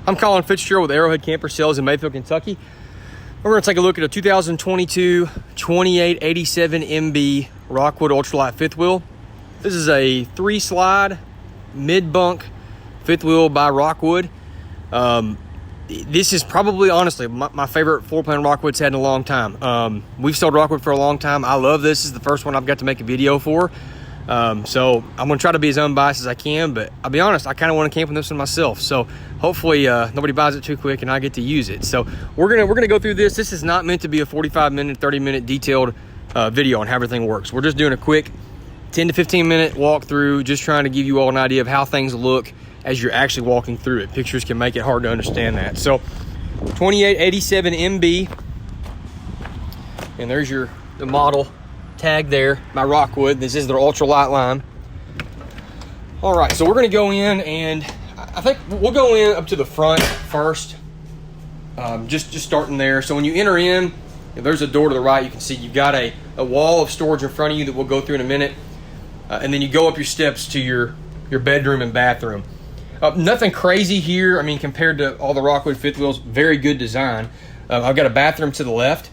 I'm Colin Fitzgerald with Arrowhead Camper Sales in Mayfield, Kentucky. We're going to take a look at a 2022 2887 MB Rockwood ultralight fifth wheel. This is a 3-slide mid-bunk fifth wheel by Rockwood. This is probably, honestly, my favorite floor plan Rockwood's had in a long time. We've sold Rockwood for a long time. I love this. This is the first one I've got to make a video for. So I'm going to try to be as unbiased as I can, but I'll be honest, I kind of want to camp on this one myself. So hopefully nobody buys it too quick and I get to use it. So we're gonna go through this. This is not meant to be a 45-minute, 30-minute detailed video on how everything works. We're just doing a quick 10 to 15-minute walkthrough, just trying to give you all an idea of how things look as you're actually walking through it. Pictures can make it hard to understand that. So 2887 MB, and there's the model tag there by Rockwood. This is their ultralight line. All right, so we're going to go in, and I think we'll go in up to the front first, just starting there. So when you enter in, there's a door to the right. You can see you've got a wall of storage in front of you that we'll go through in a minute, and then you go up your steps to your bedroom and bathroom. Nothing crazy here. I mean, compared to all the Rockwood fifth wheels, very good design. I've got a bathroom to the left.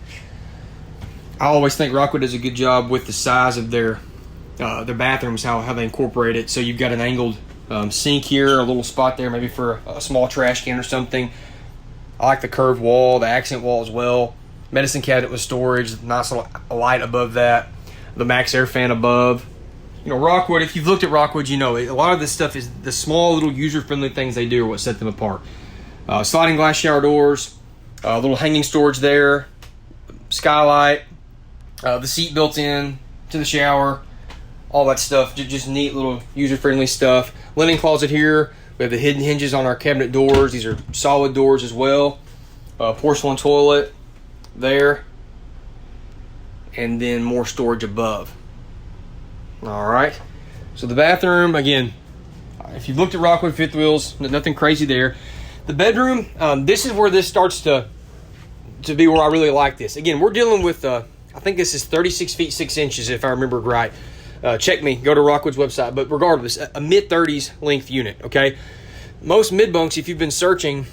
I always think Rockwood does a good job with the size of their bathrooms, how they incorporate it. So you've got an angled sink here, a little spot there maybe for a small trash can or something. I like the curved wall, the accent wall as well. Medicine cabinet with storage, nice little light above that. The max air fan above. You know, Rockwood, if you've looked at Rockwood, you know a lot of this stuff is the small little user-friendly things they do are what set them apart. Sliding glass shower doors, little hanging storage there, skylight, the seat built in to the shower, all that stuff, just neat little user-friendly stuff. Linen closet here. We have the hidden hinges on our cabinet doors. These are solid doors as well. Porcelain toilet there, and then more storage above. All right, so the bathroom, again, if you've looked at Rockwood fifth wheels, nothing crazy there. The bedroom, this is where this starts to be where I really like this. Again, we're dealing with I think this is 36 feet 6 inches if I remember right. Check me, go to Rockwood's website. But regardless, a mid-30s length unit, okay? Most mid-bunks, if you've been searching,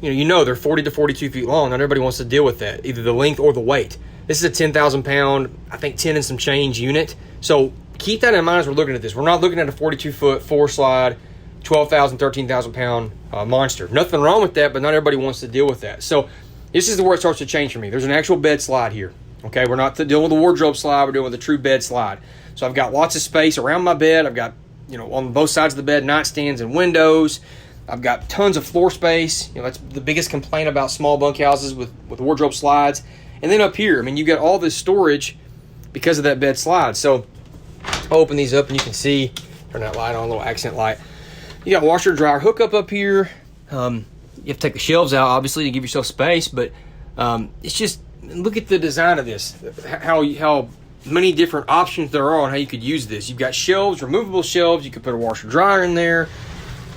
you know they're 40 to 42 feet long. Not everybody wants to deal with that, either the length or the weight. This is a 10,000 pound, I think 10 and some change unit. So keep that in mind as we're looking at this. We're not looking at a 42-foot, 4-slide, 12,000, 13,000 pound monster. Nothing wrong with that, but not everybody wants to deal with that. So this is where it starts to change for me. There's an actual bed slide here. Okay, we're not dealing with a wardrobe slide. We're dealing with a true bed slide. So I've got lots of space around my bed. I've got, on both sides of the bed, nightstands and windows. I've got tons of floor space. That's the biggest complaint about small bunkhouses with wardrobe slides. And then up here, I mean, you've got all this storage because of that bed slide. So I'll open these up and you can see, turn that light on, a little accent light. You got washer and dryer hookup up here. You have to take the shelves out, obviously, to give yourself space. But it's just, look at the design of this, how many different options there are on how you could use this. You've got shelves, removable shelves. You could put a washer dryer in there.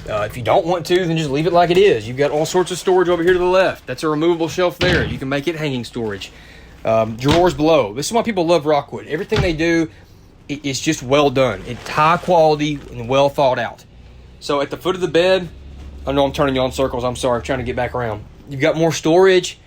If you don't want to, then just leave it like it is. You've got all sorts of storage over here to the left. That's a removable shelf there. You can make it hanging storage. Drawers below. This is why people love Rockwood. Everything they do is just well done. It's high quality and well thought out. So at the foot of the bed, I know I'm turning you on circles. I'm sorry. I'm trying to get back around. You've got more storage.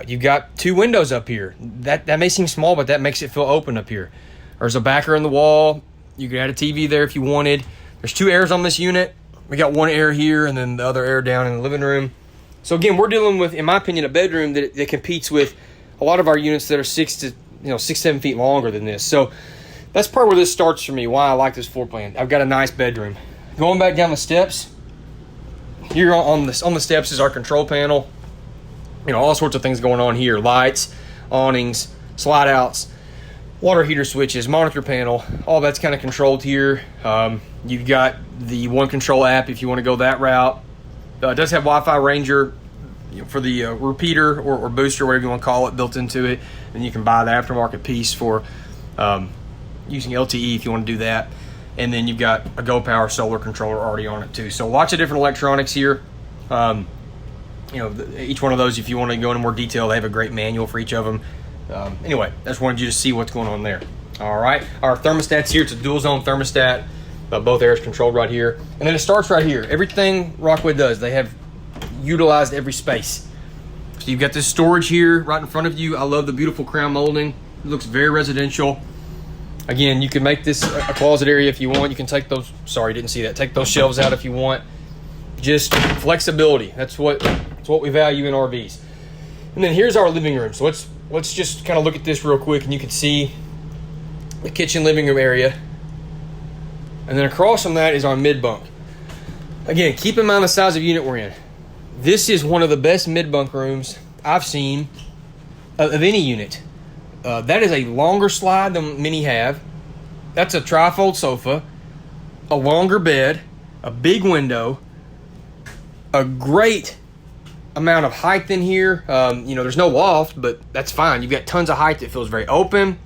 You've got 2 windows up here. That may seem small, but that makes it feel open up here. There's a backer in the wall. You could add a TV there if you wanted. There's 2 airs on this unit. We got 1 air here and then the other air down in the living room. So again, we're dealing with, in my opinion, a bedroom that competes with a lot of our units that are 6 to 7 feet longer than this. So that's part where this starts for me, why I like this floor plan. I've got a nice bedroom. Going back down the steps, here on the steps is our control panel. All sorts of things going on here. Lights, awnings, slide outs, water heater switches, monitor panel. All that's kind of controlled here. You've got the One Control app if you want to go that route. It does have Wi-Fi Ranger for the repeater or booster, whatever you want to call it, built into it. And you can buy the aftermarket piece for using LTE if you want to do that. And then you've got a Go Power solar controller already on it too. So lots of different electronics here. Each one of those, if you want to go into more detail, they have a great manual for each of them. Anyway, I just wanted you to see what's going on there. All right, our thermostats here. It's a dual zone thermostat. Both airs controlled right here. And then it starts right here. Everything Rockwood does, they have utilized every space. So you've got this storage here right in front of you. I love the beautiful crown molding. It looks very residential. Again, you can make this a closet area if you want. You can take those, sorry, didn't see that. Take those shelves out if you want. Just flexibility. That's what we value in RVs. And then here's our living room. So let's just kind of look at this real quick, and you can see the kitchen living room area. And then across from that is our mid-bunk. Again, keep in mind the size of unit we're in. This is one of the best mid-bunk rooms I've seen of any unit. That is a longer slide than many have. That's a trifold sofa, a longer bed, a big window, a great amount of height in here. There's no loft, but that's fine. You've got tons of height that feels very open.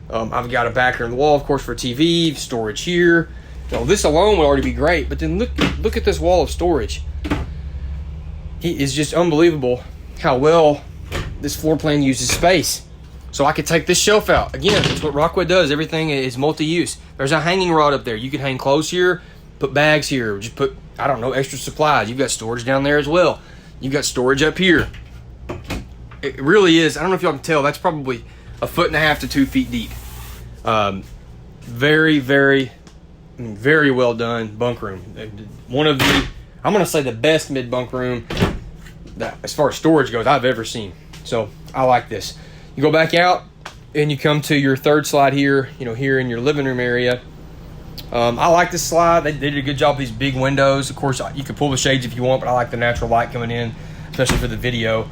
I've got a backer in the wall, of course, for TV, storage here. So this alone would already be great, but then look at this wall of storage. It is just unbelievable how well this floor plan uses space. So I could take this shelf out. Again, that's what Rockwood does. Everything is multi-use. There's a hanging rod up there. You can hang clothes here, put bags here, just put, I don't know, extra supplies. You've got storage down there as well. You've got storage up here. It really is, I don't know if y'all can tell, that's probably 1.5 to 2 feet deep. Very, very, very well done bunk room. One of the, I'm going to say the best mid-bunk room that, as far as storage goes, I've ever seen. So I like this. You go back out and you come to your third slide here, here in your living room area. I like this slide. They did a good job with these big windows. Of course, you can pull the shades if you want, but I like the natural light coming in, especially for the video.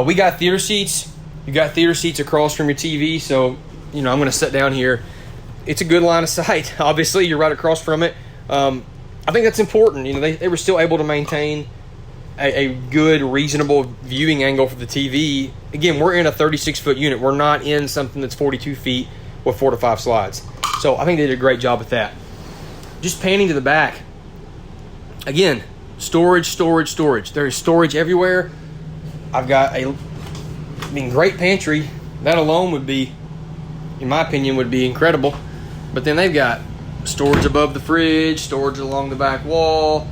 We got theater seats. You got theater seats across from your TV, so, I'm going to sit down here. It's a good line of sight. Obviously, you're right across from it. I think that's important. They were still able to maintain a good, reasonable viewing angle for the TV. Again, we're in a 36-foot unit. We're not in something that's 42 feet with 4 to 5 slides. So I think they did a great job with that. Just panning to the back. Again, storage, storage, storage. There is storage everywhere. I've got great pantry. That alone would be, in my opinion, would be incredible. But then they've got storage above the fridge, storage along the back wall,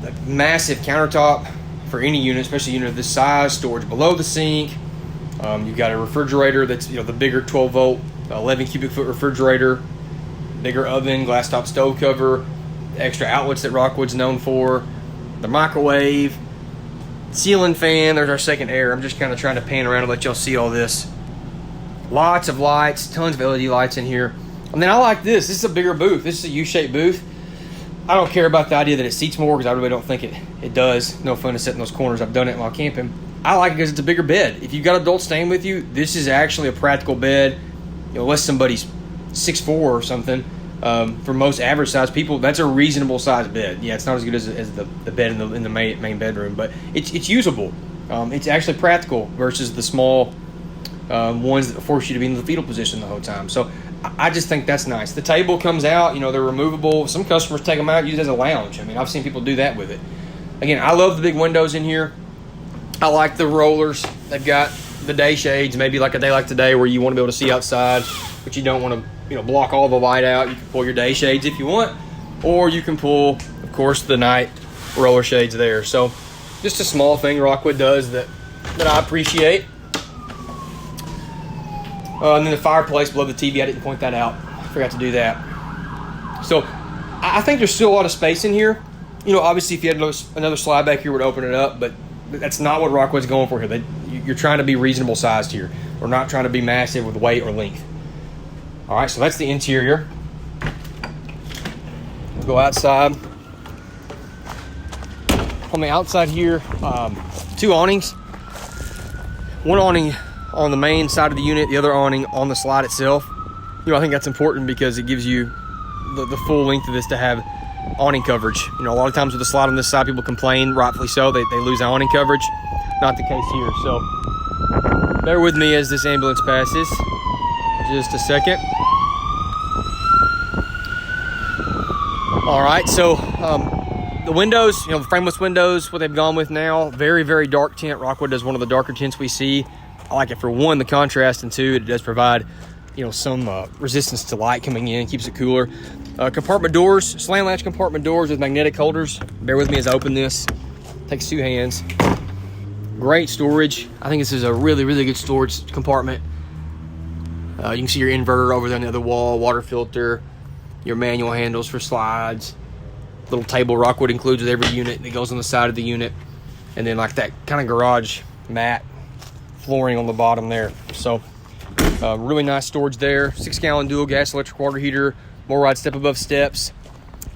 a massive countertop for any unit, especially a unit of this size, storage below the sink. You've got a refrigerator that's, the bigger 12-volt, 11 cubic foot refrigerator, bigger oven, glass top stove cover, extra outlets that Rockwood's known for, the microwave, ceiling fan. There's our second air. I'm just kind of trying to pan around and let y'all see all this. Lots of lights, tons of LED lights in here. And then I like this. This is a bigger booth. This is a U-shaped booth. I don't care about the idea that it seats more because I really don't think it does. No fun to sit in those corners. I've done it while camping. I like it because it's a bigger bed. If you've got adults staying with you, this is actually a practical bed. Unless somebody's 6'4" or something. For most average size people, that's a reasonable size bed. Yeah, it's not as good as the bed in the main bedroom, but it's usable. It's actually practical versus the small ones that force you to be in the fetal position the whole time. So I just think that's nice. The table comes out, they're removable. Some customers take them out, use it as a lounge. I've seen people do that with it. Again, I love the big windows in here. I like the rollers. They've got the day shades, maybe like a day like today where you want to be able to see outside, but you don't want to block all the light out. You can pull your day shades if you want, or you can pull, of course, the night roller shades there. So just a small thing Rockwood does that I appreciate. And then the fireplace below the TV, I didn't point that out. I forgot to do that. So I think there's still a lot of space in here. Obviously if you had another slide back here, would open it up, but that's not what Rockwood's going for here. You're trying to be reasonable sized here. We're not trying to be massive with weight or length. All right, so that's the interior. We'll go outside. On the outside here, 2 awnings. One awning on the main side of the unit, the other awning on the slide itself. I think that's important because it gives you the full length of this to have awning coverage. A lot of times with the slide on this side, people complain, rightfully so, they lose awning coverage. Not the case here. So bear with me as this ambulance passes. Just a second. All right, so the windows, the frameless windows, what they've gone with now, very, very dark tint. Rockwood does one of the darker tints we see. I like it for one, the contrast, and two, it does provide, some resistance to light coming in, keeps it cooler. Compartment doors, slant latch compartment doors with magnetic holders. Bear with me as I open this. Takes 2 hands. Great storage. I think this is a really, really good storage compartment. You can see your inverter over there on the other wall, water filter, your manual handles for slides, little table Rockwood includes with every unit that goes on the side of the unit, and then like that kind of garage mat flooring on the bottom there. So really nice storage there. 6-gallon dual gas electric water heater, more ride step above steps,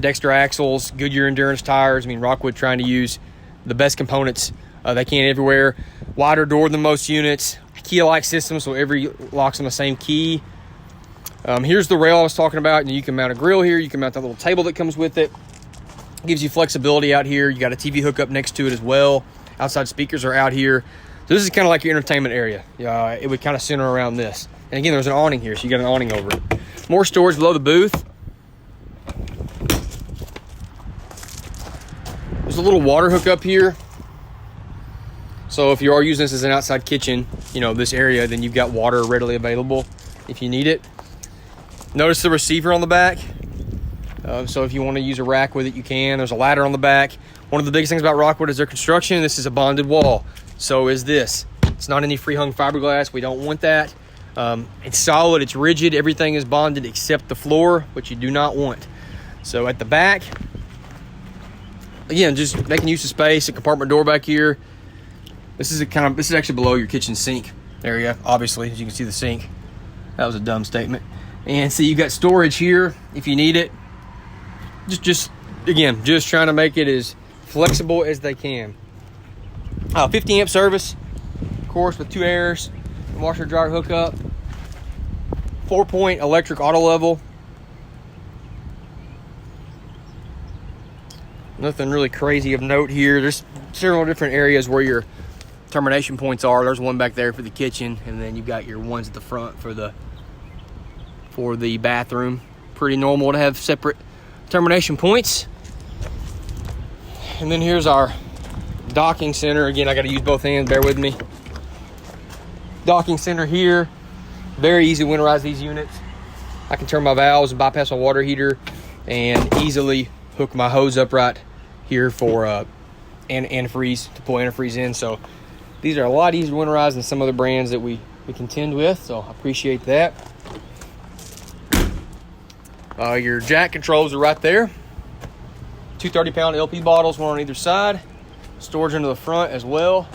Dexter axles, Goodyear endurance tires. I mean, Rockwood trying to use the best components they can everywhere. Wider door than most units. Key-alike system, so every lock's on the same key. Here's the rail I was talking about, and you can mount a grill here. You can mount that little table that comes with it. Gives you flexibility out here. You got a TV hookup next to it as well. Outside speakers are out here. So this is kind of like your entertainment area. It would kind of center around this. And again, there's an awning here, so you got an awning over it. More storage below the booth. There's a little water hookup here. So if you are using this as an outside kitchen, this area, then you've got water readily available if you need it. Notice the receiver on the back. So if you want to use a rack with it, you can. There's a ladder on the back. One of the biggest things about Rockwood is their construction. This is a bonded wall. So is this. It's not any free-hung fiberglass. We don't want that. It's solid. It's rigid. Everything is bonded except the floor, which you do not want. So at the back, again, just making use of space. A compartment door back here. This is actually below your kitchen sink area, obviously, as you can see the sink. That was a dumb statement. And so you got storage here if you need it. Just trying to make it as flexible as they can. 50 amp service, of course, with 2 airs, washer dryer hookup, 4-point electric auto level. Nothing really crazy of note here. There's several different areas where your termination points are. There's one back there for the kitchen, and then you've got your ones at the front for the bathroom. Pretty normal to have separate termination points. And then here's our docking center. Again, I got to use both hands, bear with me. Docking center here. Very easy to winterize these units. I can turn my valves and bypass my water heater and easily hook my hose up right here for antifreeze, to pull antifreeze in. So these are a lot easier to winterize than some other brands that we contend with, so I appreciate that. Your jack controls are right there. 2 30-pound LP bottles, one on either side. Storage into the front as well.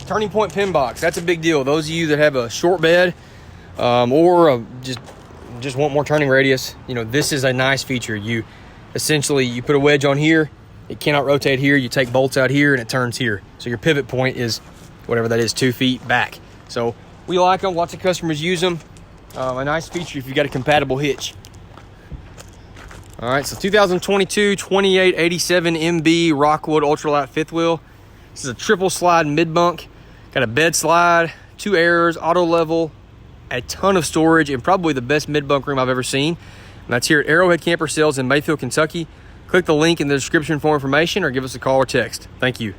Turning point pin box, that's a big deal. Those of you that have a short bed or just want more turning radius, this is a nice feature. You put a wedge on here. It cannot rotate here. You take bolts out here and it turns here. So your pivot point is whatever that is, 2 feet back. So we like them. Lots of customers use them. A nice feature if you've got a compatible hitch. All right, so 2022 2887 MB Rockwood Ultralight fifth wheel. This is a triple slide mid-bunk. Got a bed slide, 2 airs, auto level, a ton of storage, and probably the best mid-bunk room I've ever seen. And that's here at Arrowhead Camper Sales in Mayfield, Kentucky. Click the link in the description for information or give us a call or text. Thank you.